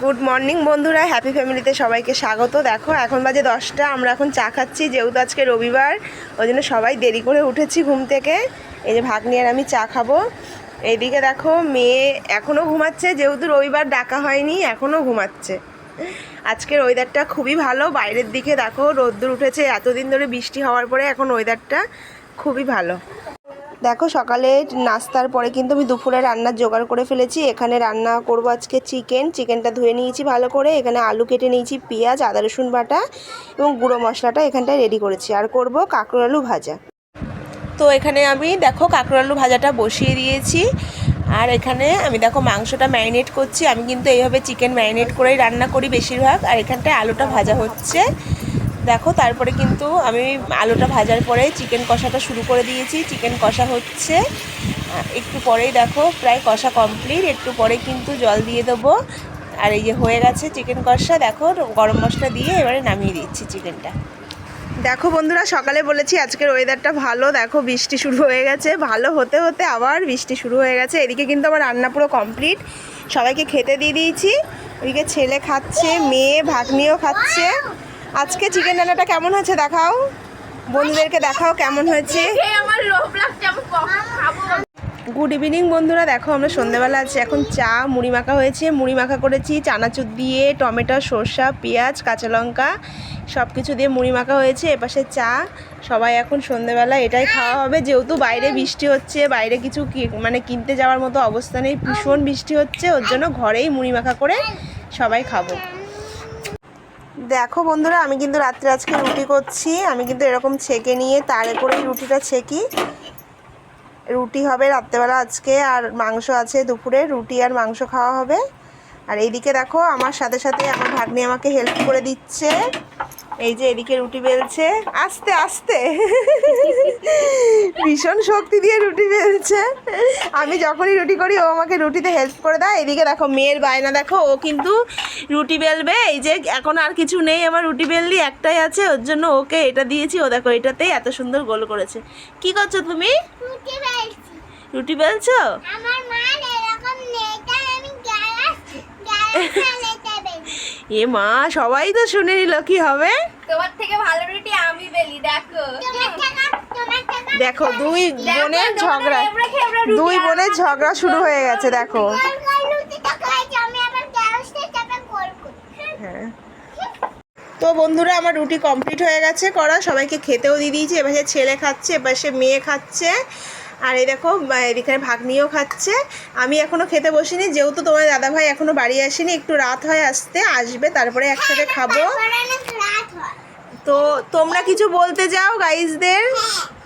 Good morning বন্ধুরা, happy ফ্যামিলিতে সবাইকে স্বাগত। দেখো এখন বাজে 10টা, আমরা এখন চা খাচ্ছি যেহেতু আজকে রবিবার, ওই জন্য সবাই দেরি করে উঠেছি ঘুম থেকে। এই যে ভাগ্নি আর আমি চা খাবো। এইদিকে দেখো মেয়ে এখনও ঘুমাচ্ছে, যেহেতু রবিবার ডাকা হয়নি, এখনও ঘুমাচ্ছে। আজকের ওয়েদারটা খুবই ভালো, বাইরের দিকে দেখো রোদ্দুর উঠেছে, এতদিন ধরে বৃষ্টি হওয়ার পরে এখন ওয়েদারটা খুবই ভালো। দেখো সকালে নাস্তার পরে কিন্তু আমি দুপুরে রান্নার জোগাড় করে ফেলেছি। এখানে রান্না করব আজকে চিকেনটা ধুয়ে নিয়েছি ভালো করে। এখানে আলু কেটে নিয়েছি, পেঁয়াজ, আদা রসুন বাটা এবং গুঁড়ো মশলাটা এখানটায় রেডি করেছি। আর করব কাঁকরোল আলু ভাজা। তো এখানে আমি দেখো কাঁকরোল আলু ভাজাটা বসিয়ে দিয়েছি। আর এখানে আমি দেখো মাংসটা ম্যারিনেট করছি। আমি কিন্তু এইভাবে চিকেন ম্যারিনেট করেই রান্না করি বেশিরভাগ। আর এখানটায় আলুটা ভাজা হচ্ছে দেখো। তারপরে কিন্তু আমি আলুটা ভাজার পরে চিকেন কষাটা শুরু করে দিয়েছি। চিকেন কষা হচ্ছে, একটু পরেই দেখো প্রায় কষা কমপ্লিট। একটু পরে কিন্তু জল দিয়ে দেবো। আর এই যে হয়ে গেছে চিকেন কষা, দেখো গরম মশলা দিয়ে এবারে নামিয়ে দিচ্ছি চিকেনটা। দেখো বন্ধুরা, সকালে বলেছি আজকের ওয়েদারটা ভালো, দেখো বৃষ্টি শুরু হয়ে গেছে। ভালো হতে হতে আবার বৃষ্টি শুরু হয়ে গেছে। এদিকে কিন্তু আমার রান্না পুরো কমপ্লিট, সবাইকে খেতে দিয়ে দিয়েছি। ওইদিকে ছেলে খাচ্ছে, মেয়ে ভাগ্নিও খাচ্ছে। আজকে চিকেন রান্নাটা কেমন হয়েছে দেখাও, বন্ধুদেরকে দেখাও কেমন হয়েছে। গুড ইভিনিং বন্ধুরা, দেখো আমরা সন্ধ্যেবেলা আছি। এখন চা মুড়ি মাখা হয়েছে, মুড়ি মাখা করেছি চানাচুর দিয়ে, টমেটো, সরষা, পেঁয়াজ, কাঁচা লঙ্কা সব কিছু দিয়ে মুড়ি মাখা হয়েছে। এপাশে চা। সবাই এখন সন্ধ্যেবেলা এটাই খাওয়া হবে, যেহেতু বাইরে বৃষ্টি হচ্ছে, বাইরে কিছু মানে কিনতে যাওয়ার মতো অবস্থা নেই, ভীষণ বৃষ্টি হচ্ছে, ওর জন্য ঘরেই মুড়ি মাখা করে সবাই খাবো। দেখো বন্ধুরা, আমি কিন্তু রাত্রে আজকে রুটি করছি। আমি কিন্তু এরকম ছেঁকে নিয়ে তারে করেই রুটিটা ছেঁকি। রুটি হবে রাত্রেবেলা আজকে, আর মাংস আছে দুপুরে, রুটি আর মাংস খাওয়া হবে। আর এইদিকে দেখো আমার সাথে সাথে আমার ভাগ্নি আমাকে হেল্প করে দিচ্ছে। এই যে এদিকে রুটি বেলছে আস্তে আস্তে, ভীষণ শক্তি দিয়ে রুটি বেলছে। আমি যখনই রুটি করি ও আমাকে রুটিতে হেল্প করে দেয়। এদিকে দেখো মেয়ের বায়না, দেখো ও কিন্তু রুটি বেলবে। এই যে এখন আর কিছু নেই, আমার রুটি বেললি একটাই আছে, ওর জন্য ওকে এটা দিয়েছি। ও দেখো এটাতেই এত সুন্দর গোল করেছে। কি করছো তুমি? রুটি বেলছো? এ মা, সবাই তো শুনে নিল, কি হবে? তোমার থেকে ভালো রুটি আমি বেলি। দেখো দেখো দুই বোনের ঝগড়া শুরু হয়ে গেছে। দেখো হ্যাঁ, তো বন্ধুরা আমার রুটি কমপ্লিট হয়ে গেছে করা, সবাইকে খেতেও দিয়ে দিয়েছি। এপাশে ছেলে খাচ্ছে, এপাশে মেয়ে খাচ্ছে, আর এই দেখো এখানে ভাগ্নিও খাচ্ছে। আমি এখনও খেতে বসিনি, যেহেতু তোমার দাদাভাই এখনও বাড়ি আসেনি, একটু রাত হয় আসতে, আসবে তারপরে একসাথে খাবো। তো তোমরা কিছু বলতে যাও গাইজদের?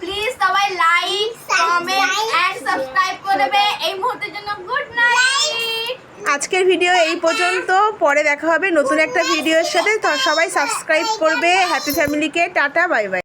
প্লিজ সবাই লাইক, কমেন্ট এন্ড সাবস্ক্রাইব করে দেবে। এই মুহূর্তের জন্য গুড নাইট। আজকের ভিডিও এই পর্যন্ত, পরে দেখা হবে নতুন একটা ভিডিওর সাথে। তো সবাই সাবস্ক্রাইব করবে হ্যাপি ফ্যামিলিকে। Tata, bye bye.